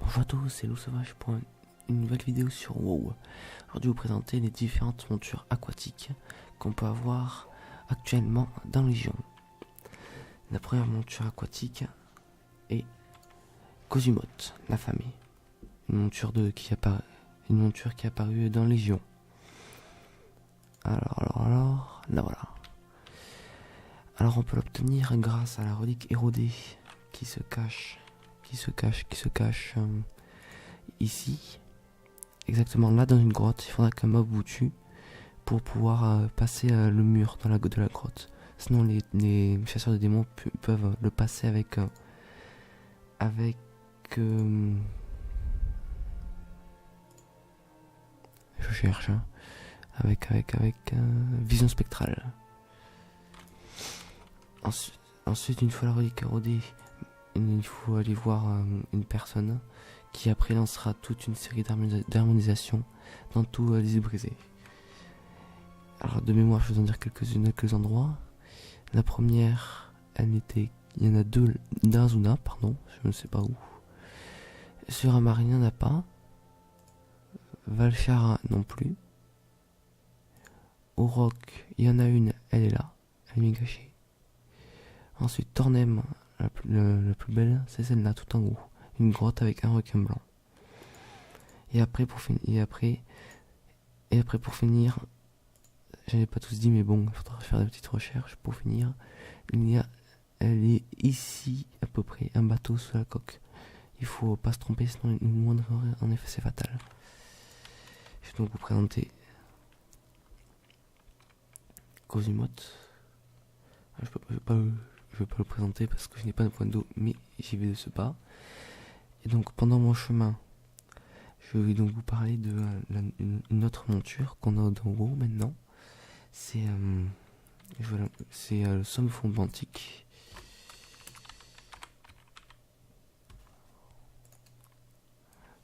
Bonjour à tous, c'est Loup Sauvage pour une nouvelle vidéo sur WoW. Aujourd'hui, vous présenter les différentes montures aquatiques qu'on peut avoir actuellement dans Légion. La première monture aquatique est Kozumote, l'affamé. Une monture qui est apparue dans Légion. Alors, là voilà. Alors on peut l'obtenir grâce à la relique érodée qui se cache ici, exactement là dans une grotte. Il faudra qu'un mob vous tue pour pouvoir passer le mur de la grotte. Sinon les chasseurs de démons peuvent le passer avec je cherche avec vision spectrale. Ensuite, une fois la relique érodée, il faut aller voir une personne qui après lancera toute une série d'harmonisation dans tous les îles brisées. Alors de mémoire, je vais vous en dire quelques endroits. La première, il y en a deux d'Azuna, pardon, je ne sais pas où. Sur Amarina, il n'y en a pas. Valchara non plus. Au Roc, il y en a une, elle est là, elle est cachée. Ensuite, Tornem, la plus belle, c'est celle-là, tout en haut. Une grotte avec un requin blanc. Et après, pour finir, je n'ai pas tous dit, mais bon, il faudra faire des petites recherches. Pour finir, elle est ici, à peu près, un bateau sous la coque. Il faut pas se tromper, sinon une moindre erreur, en effet, c'est fatal. Je vais donc vous présenter Kozumote. Je vais pas le présenter parce que je n'ai pas de point d'eau, mais j'y vais de ce pas. Et donc pendant mon chemin, je vais donc vous parler de une autre monture qu'on a dans WoW maintenant. C'est le somme fond antique.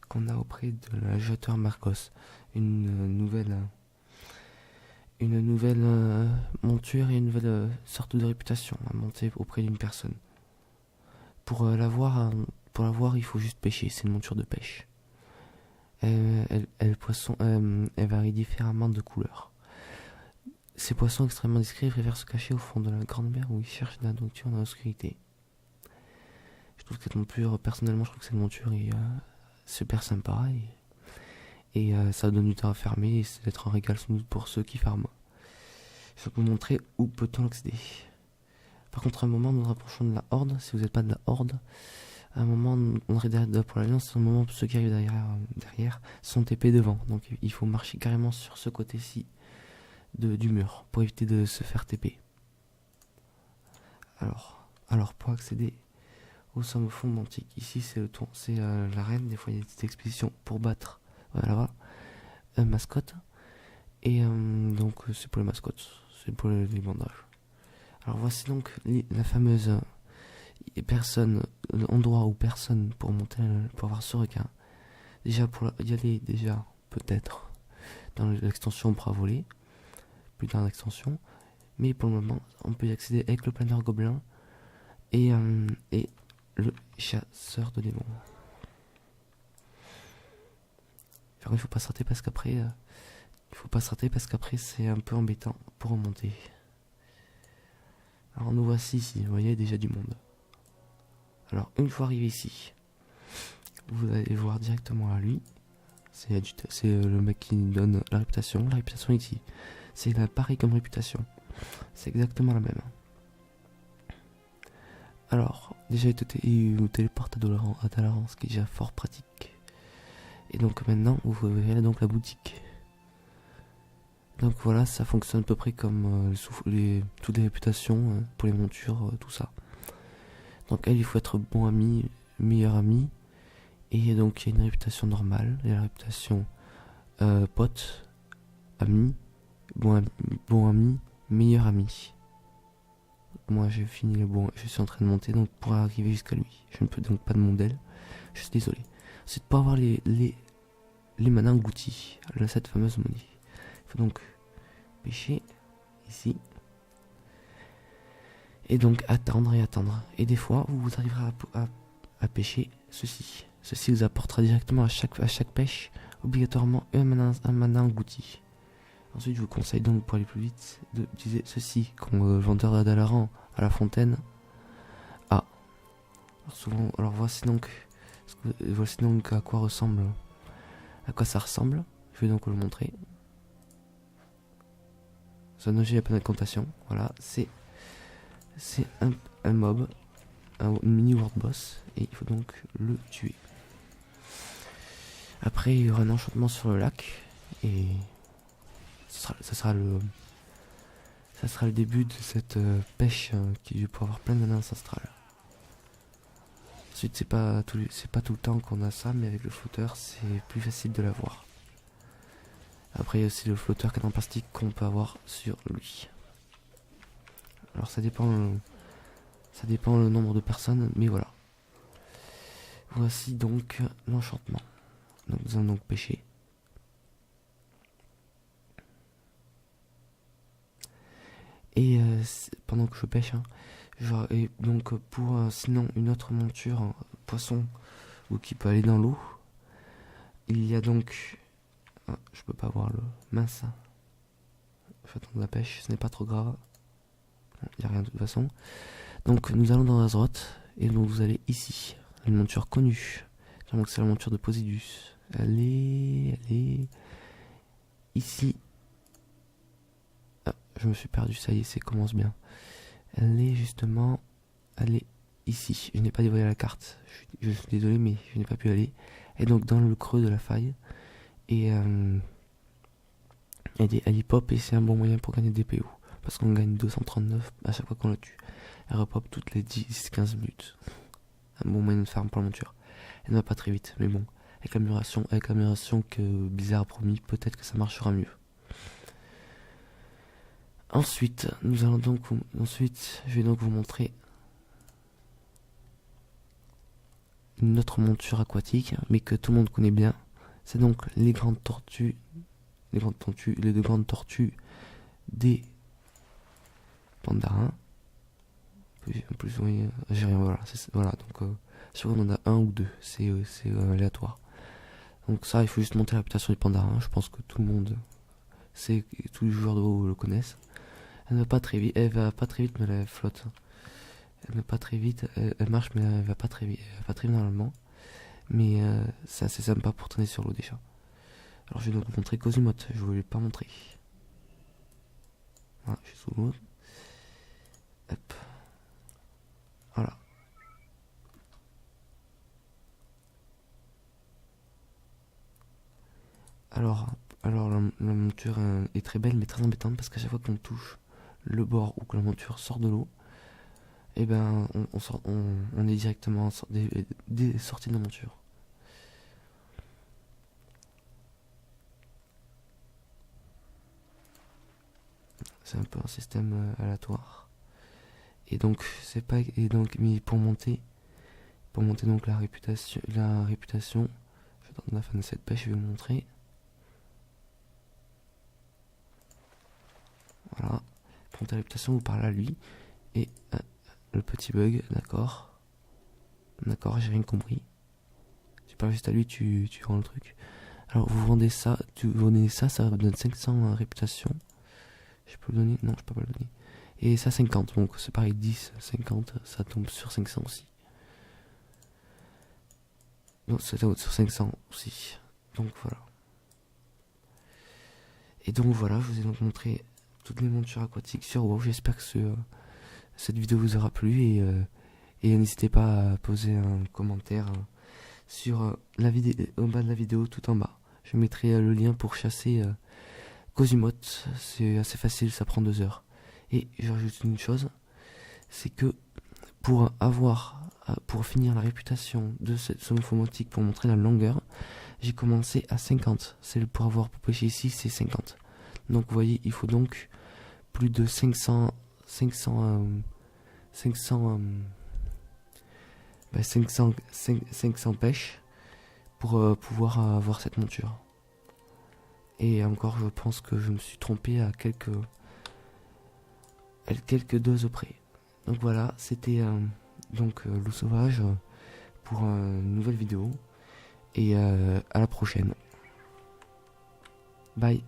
Qu'on a auprès de la jeteur Marcos. Une nouvelle monture et une nouvelle sorte de réputation à monter auprès d'une personne. Pour l'avoir, il faut juste pêcher. C'est une monture de pêche. Elle varie différemment de couleur. Ces poissons extrêmement discrets préfèrent se cacher au fond de la grande mer où ils cherchent de la nourriture dans l'obscurité. Je trouve que cette monture, personnellement, cette monture est super sympa et ça donne du temps à farmer et c'est d'être un régal sans doute pour ceux qui farment. Je vais vous montrer où peut-on l'accéder. Par contre, à un moment, nous nous rapprochons de la horde. Si vous n'êtes pas de la horde, à un moment, on arrive derrière pour l'alliance. À un moment, ceux qui arrivent derrière sont TP devant. Donc il faut marcher carrément sur ce côté-ci du mur pour éviter de se faire TP. Alors pour accéder au sommet fond antique, ici c'est le tour, c'est l'arène. Des fois il y a des petites expéditions pour battre mascotte. Et donc c'est pour les mascottes, c'est pour les bandages. Alors voici donc la fameuse endroit où personne pour monter, pour avoir ce requin. Déjà pour y aller, peut-être dans l'extension on pourra voler, plus dans l'extension, mais pour le moment on peut y accéder avec le planeur gobelin et le chasseur de démons. Alors, il faut pas se rater parce qu'après c'est un peu embêtant pour remonter. Alors nous voici ici, vous voyez déjà du monde. Alors une fois arrivé ici, vous allez voir directement à lui. C'est le mec qui donne la réputation. La réputation ici, c'est pareil comme réputation. C'est exactement la même. Alors déjà il vous téléporte à Dalaran, ce qui est déjà fort pratique. Et donc maintenant vous verrez donc la boutique. Donc voilà, ça fonctionne à peu près comme toutes les réputations pour les montures, tout ça. Donc il faut être bon ami, meilleur ami. Et donc il y a une réputation normale, il y a la réputation pote, ami, bon ami, meilleur ami. Moi j'ai fini je suis en train de monter donc pour arriver jusqu'à lui. Je ne peux donc pas de mon d'elle, je suis désolé. C'est de pas avoir les manas engloutis, cette fameuse monnaie. Il faut donc pêcher ici. Et donc attendre. Et des fois vous arriverez à pêcher ceci. Ceci vous apportera directement à chaque pêche obligatoirement un mana englouti. Ensuite je vous conseille donc pour aller plus vite d'utiliser ceci comme vendeur d'Adalaran à la fontaine. Alors voici donc à quoi ça ressemble. Je vais donc vous le montrer. Son objet à pleine incantation. Voilà, c'est un mob, un mini world boss, et il faut donc le tuer. Après il y aura un enchantement sur le lac et ça sera le début de cette pêche qui pour avoir plein d'années ancestrales. Ensuite c'est pas tout le temps qu'on a ça, mais avec le flotteur c'est plus facile de l'avoir. Après il y a aussi le flotteur cadran plastique qu'on peut avoir sur lui. Alors ça dépend le nombre de personnes, mais voilà. Voici donc l'enchantement. Donc nous allons donc pêcher. Et pendant que je pêche, et donc pour sinon une autre monture poisson ou qui peut aller dans l'eau, il y a donc je peux pas voir le mince. Je attends de la pêche, ce n'est pas trop grave. Il n'y a rien de toute façon. Donc nous allons dans Azeroth et donc vous allez ici, une monture connue. Donc c'est la monture de Posidus. Elle est ici. Je me suis perdu, ça y est, ça commence bien. Elle est ici. Je n'ai pas dévoilé la carte. Je suis désolé, mais je n'ai pas pu aller. Et donc dans le creux de la faille. Et elle y pop et c'est un bon moyen pour gagner des PO. Parce qu'on gagne 239 à chaque fois qu'on la tue. Elle repop toutes les 10-15 minutes. Un bon moyen de farm pour la monture. Elle ne va pas très vite, mais bon. Avec l'amélioration que Blizzard a promis, peut-être que ça marchera mieux. Ensuite, je vais donc vous montrer une autre monture aquatique, mais que tout le monde connaît bien. C'est donc les deux grandes tortues des pandarins. En plus, oui, j'ai rien, voilà. Donc, je sais qu'on en a un ou deux, c'est aléatoire. Donc ça, il faut juste monter la réputation des pandarins. Je pense que tout le monde sait, tous les joueurs de WoW le connaissent. Elle va pas très vite, mais elle flotte. Elle va pas très vite, elle marche, mais elle va pas très vite, normalement. Mais c'est assez sympa pour traîner sur l'eau déjà. Alors je vais donc vous montrer Cosimote, je voulais pas montrer. Voilà, je suis sous l'eau. Hop. Voilà. Alors la monture est très belle mais très embêtante parce qu'à chaque fois qu'on touche le bord ou que la monture sort de l'eau, et ben on est directement des sorties de la monture. C'est un peu un système aléatoire. Et donc mais pour monter donc la réputation, je vais attendre la fin de cette pêche, je vais vous montrer. Voilà, pour monter la réputation, vous parlez à lui et le petit bug, d'accord, j'ai rien compris. Tu parles juste à lui, tu rends le truc. Alors vous vendez ça, ça vous donne 500 réputation. Je peux le donner? Non, je peux pas le donner. Et ça 50, donc c'est pareil, 10, 50, ça tombe sur 500 aussi. Non, ça tombe sur 500 aussi. Donc voilà. Et donc voilà, je vous ai donc montré toutes les montures aquatiques sur WoW. J'espère que cette vidéo vous aura plu et n'hésitez pas à poser un commentaire sur la vidéo, en bas de la vidéo, tout en bas. Je mettrai le lien pour chasser Cosimote. C'est assez facile, ça prend 2 heures. Et je rajoute une chose, c'est que pour finir la réputation de cette somofomotique, pour montrer la longueur, j'ai commencé à 50. Pour pêcher ici, c'est 50. Donc vous voyez, il faut donc plus de 500 pêches pour pouvoir avoir cette monture. Et encore, je pense que je me suis trompé à quelques doses près. Donc voilà, c'était Loup Sauvage pour une nouvelle vidéo. et à la prochaine. Bye.